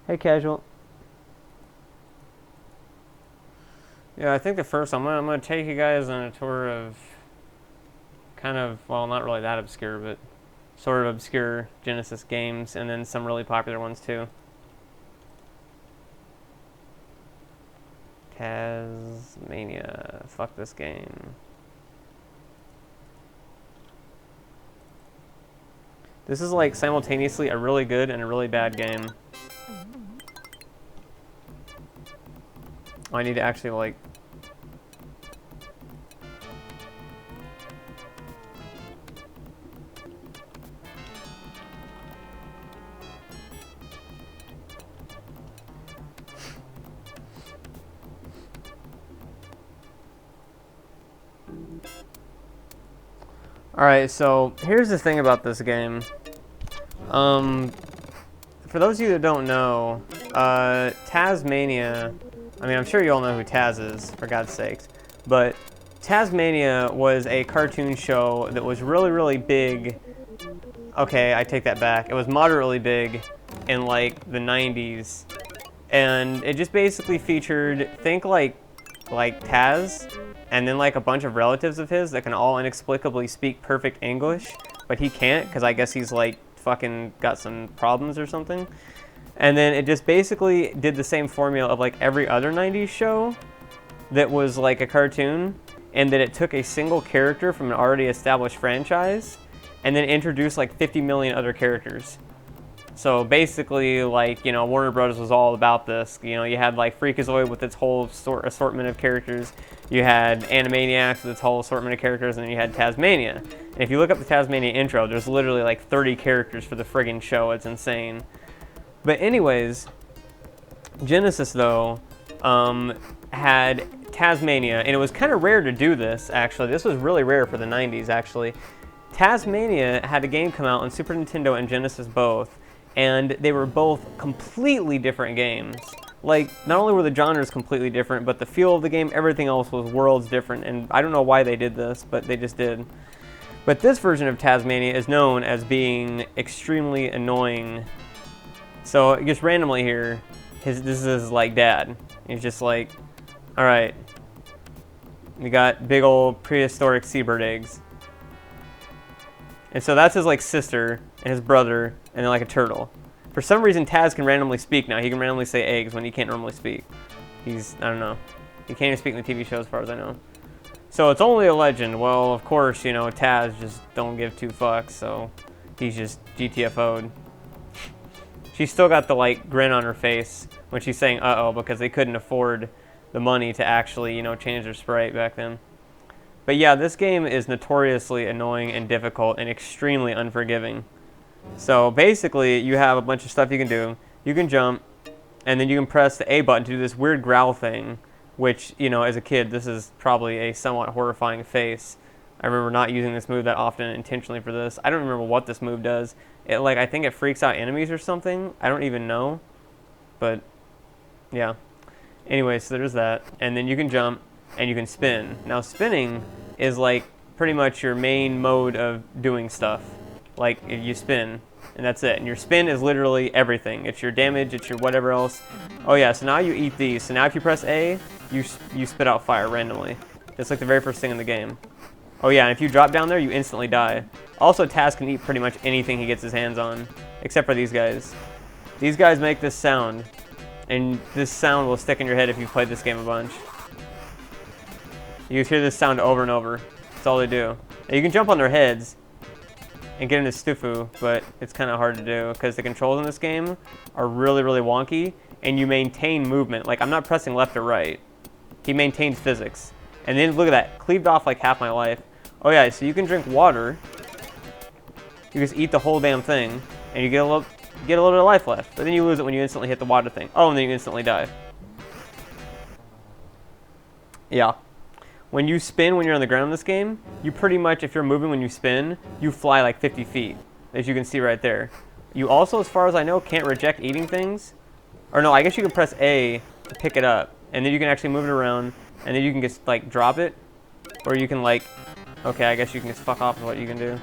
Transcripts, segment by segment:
Hey, casual. Yeah, I think the first I'm gonna take you guys on a tour of kind of, well, not really that obscure, but sort of obscure Genesis games, and then some really popular ones too. Taz-Mania. Fuck this game. This is like simultaneously a really good and a really bad game. I need to actually like... Alright, so here's the thing about this game. For those of you that don't know, Taz-Mania, I mean, I'm sure you all know who Taz is, for God's sakes, but Taz-Mania was a cartoon show that was really, really big. Okay, I take that back. It was moderately big in, like, the 90s, and it just basically featured, think like Taz, and then like a bunch of relatives of his that can all inexplicably speak perfect English, but he can't, because I guess he's like fucking got some problems or something. And then it just basically did the same formula of like every other 90s show that was like a cartoon, and that it took a single character from an already established franchise and then introduced like 50 million other characters. So basically, like, you know, Warner Bros. Was all about this. You know, you had like Freakazoid with its whole assortment of characters. You had Animaniacs with its whole assortment of characters, and then you had Taz-Mania. And if you look up the Taz-Mania intro, there's literally like 30 characters for the friggin' show. It's insane. But anyways, Genesis though had Taz-Mania, and it was kind of rare to do this. Actually, this was really rare for the 90s. Actually, Taz-Mania had a game come out on Super Nintendo and Genesis both. And they were both completely different games. Like, not only were the genres completely different, but the feel of the game, everything else was worlds different. And I don't know why they did this, but they just did. But this version of Taz-Mania is known as being extremely annoying. So, just randomly here, this is his, like, dad. He's just like, alright, we got big old prehistoric seabird eggs. And so that's his, like, sister and his brother, and then, like, a turtle. For some reason, Taz can randomly speak now. He can randomly say eggs when he can't normally speak. I don't know. He can't even speak in the TV show as far as I know. So it's only a legend. Well, of course, you know, Taz just don't give two fucks, so he's just GTFO'd. She's still got the, like, grin on her face when she's saying uh-oh, because they couldn't afford the money to actually, you know, change their sprite back then. But yeah, this game is notoriously annoying and difficult and extremely unforgiving. So basically, you have a bunch of stuff you can do. You can jump, and then you can press the A button to do this weird growl thing, which, you know, as a kid, this is probably a somewhat horrifying face. I remember not using this move that often intentionally for this. I don't remember what this move does. I think it freaks out enemies or something. I don't even know. But, yeah. Anyway, so there's that. And then you can jump, and you can spin. Now, spinning is like pretty much your main mode of doing stuff. Like, you spin, and that's it. And your spin is literally everything. It's your damage, it's your whatever else. Oh yeah, so now you eat these. So now if you press A, you spit out fire randomly. That's like the very first thing in the game. Oh yeah, and if you drop down there, you instantly die. Also, Taz can eat pretty much anything he gets his hands on, except for these guys. These guys make this sound, and this sound will stick in your head if you've played this game a bunch. You hear this sound over and over. That's all they do. And you can jump on their heads and get into Stufu, but it's kind of hard to do because the controls in this game are really, really wonky, and you maintain movement. Like, I'm not pressing left or right. He maintains physics. And then look at that, cleaved off like half my life. Oh yeah, so you can drink water. You just eat the whole damn thing, and you get a little bit of life left. But then you lose it when you instantly hit the water thing. Oh, and then you instantly die. Yeah. When you spin when you're on the ground in this game, you pretty much, if you're moving when you spin, you fly like 50 feet, as you can see right there. You also, as far as I know, can't reject eating things. Or no, I guess you can press A to pick it up, and then you can actually move it around, and then you can just, like, drop it. Or you can, like, okay, I guess you can just fuck off with what you can do.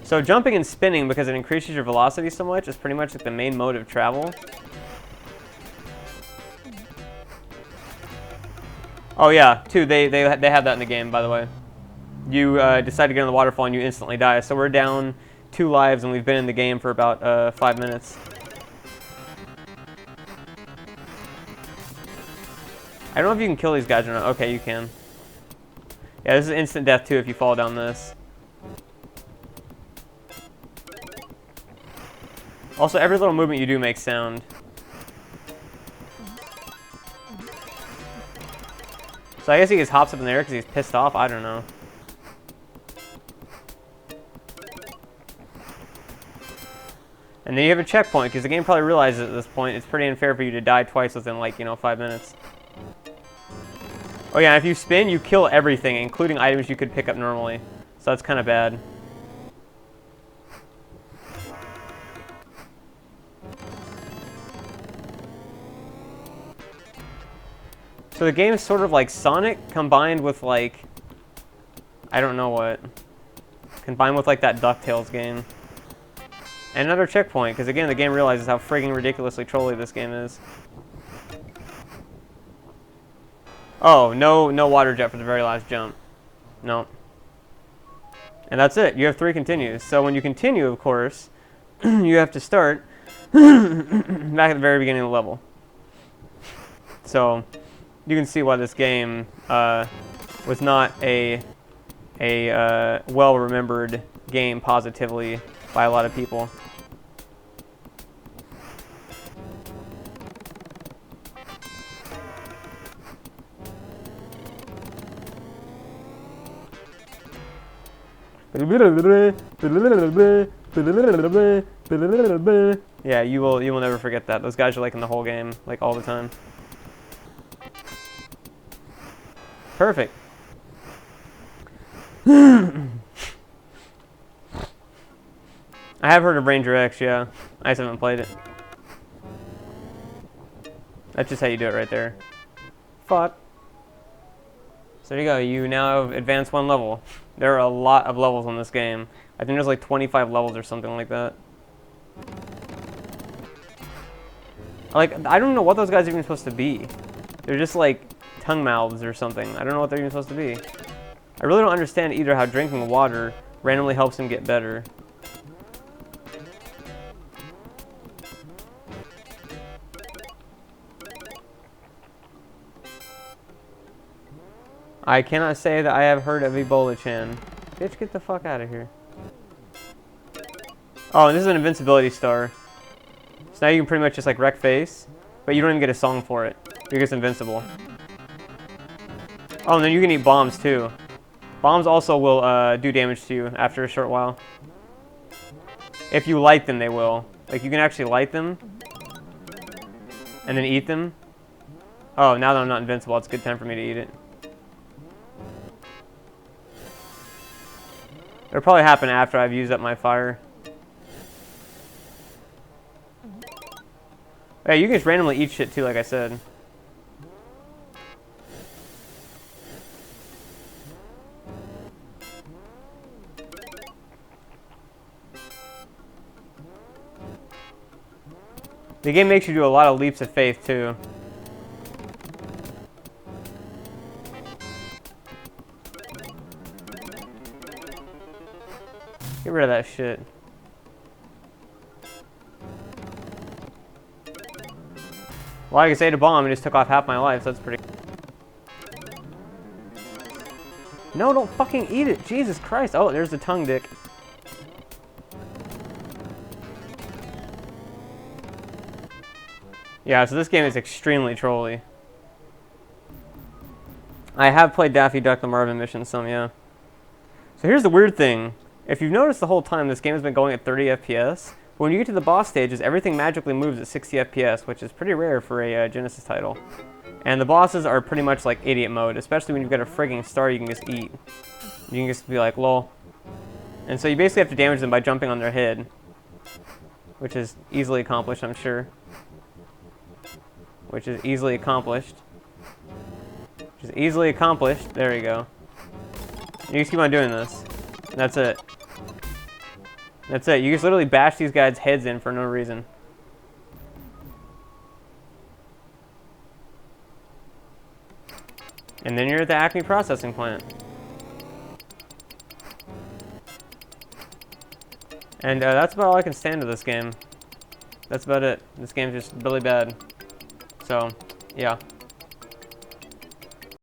So So jumping and spinning, because it increases your velocity so much, is pretty much like the main mode of travel. Oh yeah, too, they have that in the game, by the way. You decide to get on the waterfall and you instantly die. So we're down 2 lives and we've been in the game for about 5 minutes. I don't know if you can kill these guys or not. Okay, you can. Yeah, this is instant death too if you fall down this. Also, every little movement you do makes sound. So I guess he just hops up in the air because he's pissed off. I don't know. And then you have a checkpoint because the game probably realizes at this point it's pretty unfair for you to die twice within, like, 5 minutes. Oh yeah, if you spin, you kill everything, including items you could pick up normally. So that's kind of bad. So the game is sort of like Sonic combined with, like, I don't know what. Combined with, like, that DuckTales game. And another checkpoint, because again, the game realizes how frigging ridiculously trolly this game is. Oh, no water jet for the very last jump. No. And that's it. You have 3 continues. So when you continue, of course, you have to start back at the very beginning of the level. So you can see why this game was not a well-remembered game positively by a lot of people. Yeah, you will never forget that. Those guys are like in the whole game, like all the time. Perfect. I have heard of Ranger X, yeah. I just haven't played it. That's just how you do it right there. Fuck. So there you go, you now have advanced 1 level. There are a lot of levels in this game. I think there's like 25 levels or something like that. Like, I don't know what those guys are even supposed to be. They're just like tongue mouths or something. I don't know what they're even supposed to be. I really don't understand either how drinking water randomly helps him get better. I cannot say that I have heard of Ebola-chan. Bitch, get the fuck out of here. Oh, and this is an invincibility star. So now you can pretty much just like wreck face, but you don't even get a song for it. You're just invincible. Oh, and then you can eat bombs too. Bombs also will do damage to you after a short while. If you light them, they will. Like, you can actually light them and then eat them. Oh, now that I'm not invincible, it's a good time for me to eat it. It'll probably happen after I've used up my fire. Yeah, you can just randomly eat shit too, like I said. The game makes you do a lot of leaps of faith too. Get rid of that shit. Well, I could say a bomb and just took off half my life, so that's pretty... No, don't fucking eat it! Jesus Christ! Oh, there's the tongue dick. Yeah, so this game is extremely trolly. I have played Daffy Duck the Marvin mission some, yeah. So here's the weird thing. If you've noticed the whole time, this game has been going at 30 FPS. But when you get to the boss stages, everything magically moves at 60 FPS, which is pretty rare for a Genesis title. And the bosses are pretty much like idiot mode, especially when you've got a frigging star you can just eat. You can just be like, lol. And so you basically have to damage them by jumping on their head, which is easily accomplished, I'm sure. Which is easily accomplished. Which is easily accomplished. There you go. You just keep on doing this. And that's it. That's it. You just literally bash these guys' heads in for no reason. And then you're at the Acme processing plant. And that's about all I can stand of this game. That's about it. This game's just really bad. So, yeah.